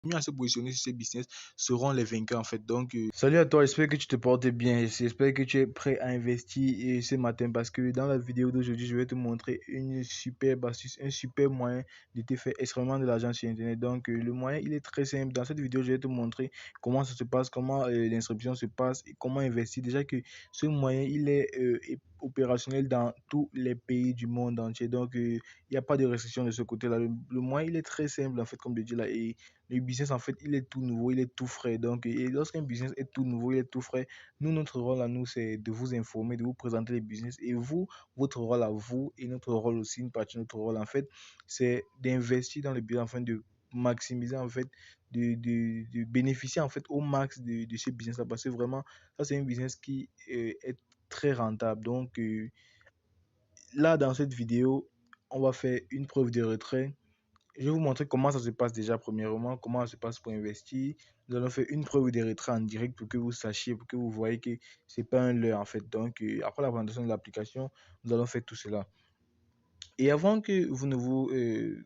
mieux à se positionner sur ces business seront les vainqueurs en fait. Donc, salut à toi, j'espère que tu te portes bien, j'espère que tu es prêt à investir ce matin parce que dans la vidéo d'aujourd'hui, je vais te montrer une superbe astuce, un super moyen de te faire extrêmement de l'argent sur Internet. Donc, le moyen, il est très simple. Dans cette vidéo, je vais te montrer comment ça se passe, comment l'inscription se passe et comment investir. Déjà que ce moyen, il est opérationnel dans tous les pays du monde entier. Donc, il n'y a pas de restriction de ce côté-là. Le moyen, il est très simple en fait, comme je dis là. Et le business, en fait, il est tout nouveau, il est tout frais. Donc, et lorsqu'un business est tout nouveau, il est tout frais, nous, notre rôle à nous, c'est de vous informer, de vous présenter les business. Et vous, votre rôle à vous, et notre rôle aussi, une partie de notre rôle, en fait, c'est d'investir dans le business afin de maximiser, en fait, de bénéficier, en fait, au max de ce business-là. Parce que vraiment, ça, c'est un business qui est très rentable. Donc, là, dans cette vidéo, on va faire une preuve de retrait. Je vais vous montrer comment ça se passe déjà premièrement, comment ça se passe pour investir. Nous allons faire une preuve de retrait en direct pour que vous sachiez, pour que vous voyez que c'est pas un leurre en fait. Donc après la présentation de l'application, nous allons faire tout cela. Et avant que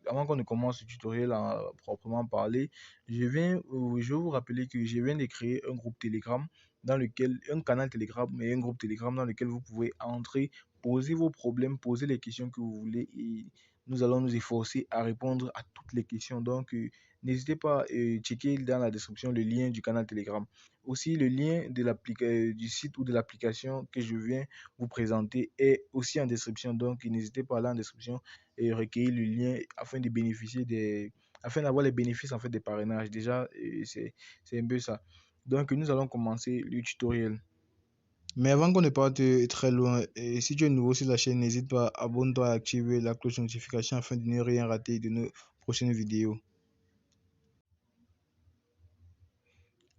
avant qu'on ne commence le tutoriel à proprement parler, je vais vous rappeler que je viens de créer un groupe Telegram un canal Telegram et un groupe Telegram dans lequel vous pouvez entrer, poser vos problèmes, poser les questions que vous voulez et nous allons nous efforcer à répondre à toutes les questions. Donc, n'hésitez pas à checker dans la description le lien du canal Telegram. Aussi, le lien du site ou de l'application que je viens vous présenter est aussi en description. Donc, n'hésitez pas à aller en description et recueillir le lien afin d'avoir les bénéfices en fait des parrainages. Déjà, c'est un peu ça. Donc, nous allons commencer le tutoriel. Mais avant qu'on ne parte très loin, si tu es nouveau sur la chaîne, n'hésite pas, abonne-toi et active la cloche de notification afin de ne rien rater de nos prochaines vidéos.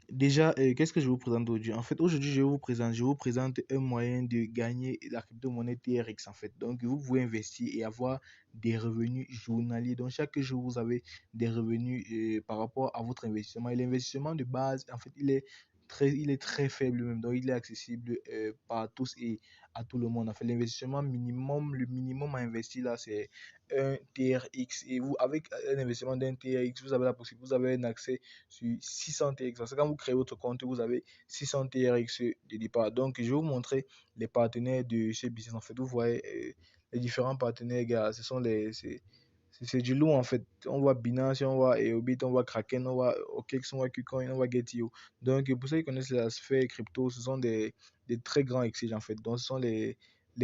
Déjà, qu'est-ce que je vous présente aujourd'hui? En fait, aujourd'hui, je vous présente un moyen de gagner la crypto-monnaie TRX, en fait. Donc, vous pouvez investir et avoir des revenus journaliers. Donc, chaque jour, vous avez des revenus par rapport à votre investissement. Et l'investissement de base, en fait, il est très faible même. Donc, il est accessible par tous et à tout le monde. En fait, l'investissement minimum, le minimum à investir là, c'est un TRX. Et vous, avec un investissement d'un TRX, vous avez la possibilité, vous avez un accès sur 600 TRX. Parce que quand vous créez votre compte, vous avez 600 TRX de départ. Donc, je vais vous montrer les partenaires de ce business. En fait, vous voyez les différents partenaires, gars. C'est du lourd en fait. On voit Binance, on voit Eobit, on voit Kraken, on voit OKX, on voit KuCoin, on voit Getio. Donc, pour ceux qui connaissent la sphère crypto, ce sont des très grands exchanges en fait. Donc, ce sont les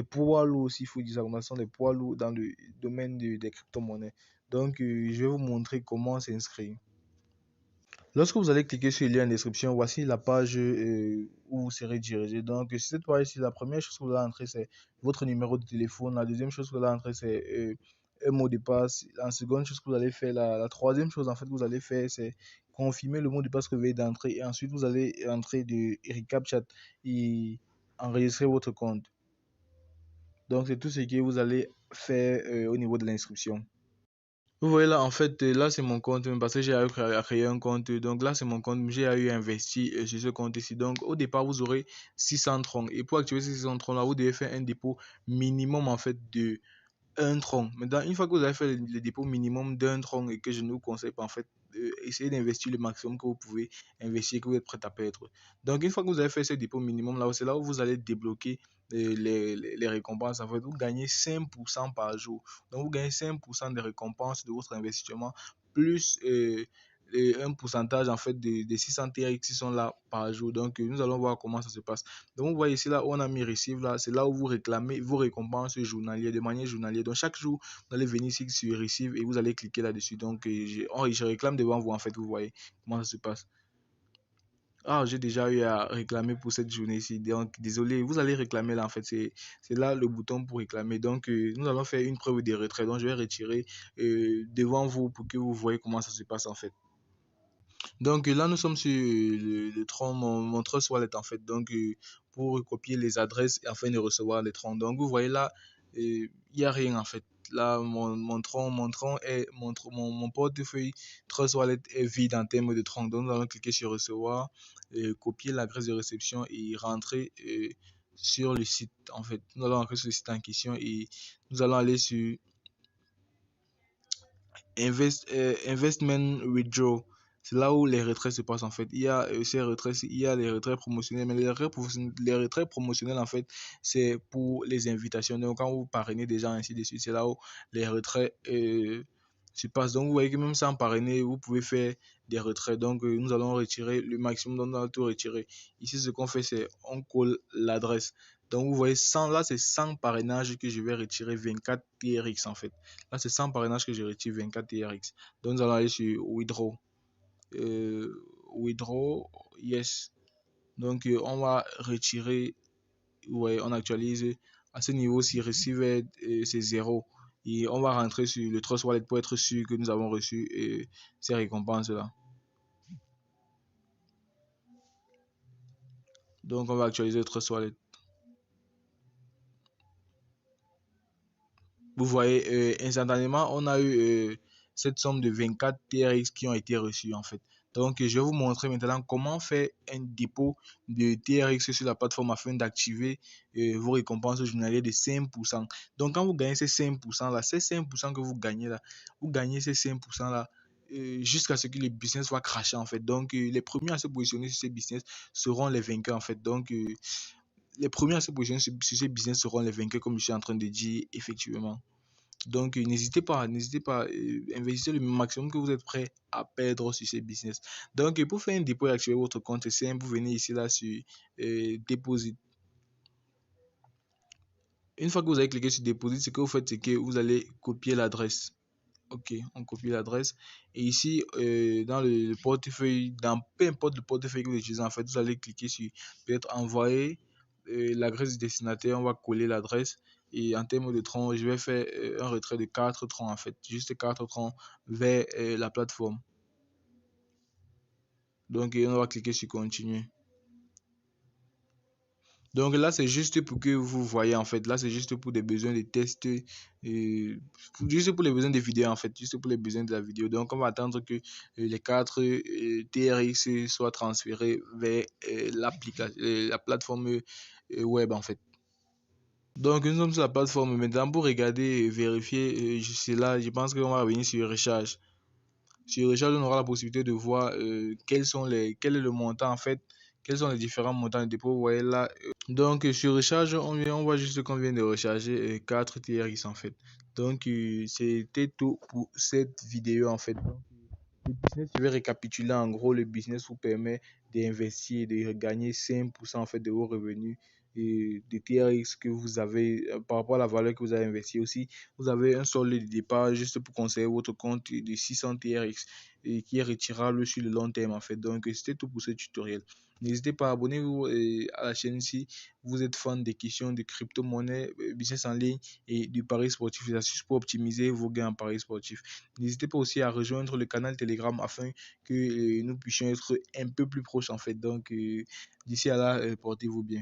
poids lourds aussi, il faut dire ça comme ça, ce sont les poids lourds dans le domaine des crypto-monnaies. Donc, je vais vous montrer comment s'inscrire. Lorsque vous allez cliquer sur le lien en description, voici la page où vous serez dirigé. Donc, sur cette page-ci, la première chose que vous allez entrer, c'est votre numéro de téléphone. La deuxième chose que vous allez entrer, c'est un mot de passe. La seconde chose que vous allez faire, la troisième chose en fait que vous allez faire, c'est confirmer le mot de passe que vous venez d'entrer. Et ensuite, vous allez entrer de ReCAPTCHA et enregistrer votre compte. Donc, c'est tout ce que vous allez faire au niveau de l'inscription. Vous voyez là, en fait, là c'est mon compte parce que j'ai eu à créer un compte. Donc là c'est mon compte, j'ai eu investi sur ce compte ici. Donc au départ vous aurez 600 troncs. Et pour activer ces 600 troncs là, vous devez faire un dépôt minimum en fait de un tronc. Maintenant, une fois que vous avez fait le dépôt minimum d'un tronc et que je ne vous conseille pas, en fait, essayez d'investir le maximum que vous pouvez investir, que vous êtes prêt à perdre. Donc, une fois que vous avez fait ce dépôt minimum, là, c'est là où vous allez débloquer les récompenses. En fait, vous gagnez 5% par jour. Donc, vous gagnez 5% des récompenses de votre investissement, plus un pourcentage en fait des 600 TRX qui sont là par jour. Donc, nous allons voir comment ça se passe. Donc, vous voyez ici, là où on a mis Receive, là, c'est là où vous réclamez vos récompenses journalières, de manière journalière. Donc, chaque jour, vous allez venir ici sur Receive et vous allez cliquer là-dessus. Donc, je réclame devant vous, en fait, vous voyez comment ça se passe. Ah, j'ai déjà eu à réclamer pour cette journée-ci. Donc, désolé, vous allez réclamer là, en fait. C'est là le bouton pour réclamer. Donc, nous allons faire une preuve de retrait. Donc, je vais retirer devant vous pour que vous voyez comment ça se passe, en fait. Donc là, nous sommes sur le tronc, mon Trust Wallet en fait. Donc pour recopier les adresses afin de recevoir les troncs. Donc vous voyez là, il n'y a rien en fait. Là, mon portefeuille Trust Wallet est vide en termes de troncs. Donc nous allons cliquer sur recevoir, copier l'adresse de réception et rentrer sur le site en fait. Nous allons entrer sur le site en question et nous allons aller sur Investment Withdraw. C'est là où les retraits se passent en fait. Il y a ces retraits, il y a les retraits promotionnels, mais les retraits promotionnels en fait, c'est pour les invitations. Donc quand vous parrainez des gens ainsi de suite, c'est là où les retraits se passent. Donc vous voyez que même sans parrainer, vous pouvez faire des retraits. Donc nous allons retirer le maximum, donc on va tout retirer. Ici, ce qu'on fait, c'est on colle l'adresse. Donc vous voyez, là, c'est sans parrainage que je vais retirer 24 TRX en fait. Là, c'est sans parrainage que je retire 24 TRX. Donc nous allons aller sur Withdraw. euh, Withdraw, yes. Donc, on va retirer, ouais, on actualise. À ce niveau, si receive, c'est 0. Et on va rentrer sur le Trust Wallet pour être sûr que nous avons reçu ces récompenses-là. Donc, on va actualiser le Trust Wallet. Vous voyez, instantanément, on a eu cette somme de 24 TRX qui ont été reçus en fait. Donc, je vais vous montrer maintenant comment faire un dépôt de TRX sur la plateforme afin d'activer vos récompenses journalières de 5%. Donc, quand vous gagnez ces 5% là, ces 5% que vous gagnez là, vous gagnez ces 5% là jusqu'à ce que le business soit craché en fait. Donc, les premiers à se positionner sur ces business seront les vainqueurs en fait. Donc, les premiers à se positionner sur ces business seront les vainqueurs comme je suis en train de dire effectivement. Donc, n'hésitez pas, investissez le maximum que vous êtes prêt à perdre sur ces business. Donc, pour faire un dépôt et activer votre compte, c'est simple, vous venez ici là sur Deposit. Une fois que vous avez cliqué sur Deposit, ce que vous faites, c'est que vous allez copier l'adresse. Ok, on copie l'adresse. Et ici, dans le portefeuille, dans peu importe le portefeuille que vous utilisez, en fait, vous allez cliquer sur peut-être envoyer l'adresse du destinataire. On va coller l'adresse. Et en termes de tronc, je vais faire un retrait de 4 troncs, en fait. Juste 4 troncs vers la plateforme. Donc, on va cliquer sur continuer. Donc là, c'est juste pour que vous voyez en fait. Là, c'est juste pour des besoins de tests, juste pour les besoins des vidéos en fait, juste pour les besoins de la vidéo. Donc, on va attendre que les 4 TRX soient transférés vers la plateforme web en fait. Donc, nous sommes sur la plateforme maintenant pour regarder et vérifier. C'est là, je pense qu'on va revenir sur recharge. Sur recharge, on aura la possibilité de voir quel est le montant en fait, quels sont les différents montants de dépôt. Vous voyez là. Donc, sur recharge, on voit juste qu'on vient de recharger 4 TRX en fait. Donc, c'était tout pour cette vidéo en fait. Donc, le business, je vais récapituler en gros, le business vous permet d'investir et de gagner 5% en fait de vos revenus et de TRX que vous avez par rapport à la valeur que vous avez investi aussi. Vous avez un solde de départ juste pour conserver votre compte de 600 TRX et qui est retirable sur le long terme en fait. Donc, c'était tout pour ce tutoriel. N'hésitez pas à abonner-vous à la chaîne si vous êtes fan des questions de crypto-monnaie, business en ligne et du pari sportif. C'est astuces pour optimiser vos gains en pari sportif. N'hésitez pas aussi à rejoindre le canal Telegram afin que nous puissions être un peu plus proches en fait. Donc, d'ici à là, portez-vous bien.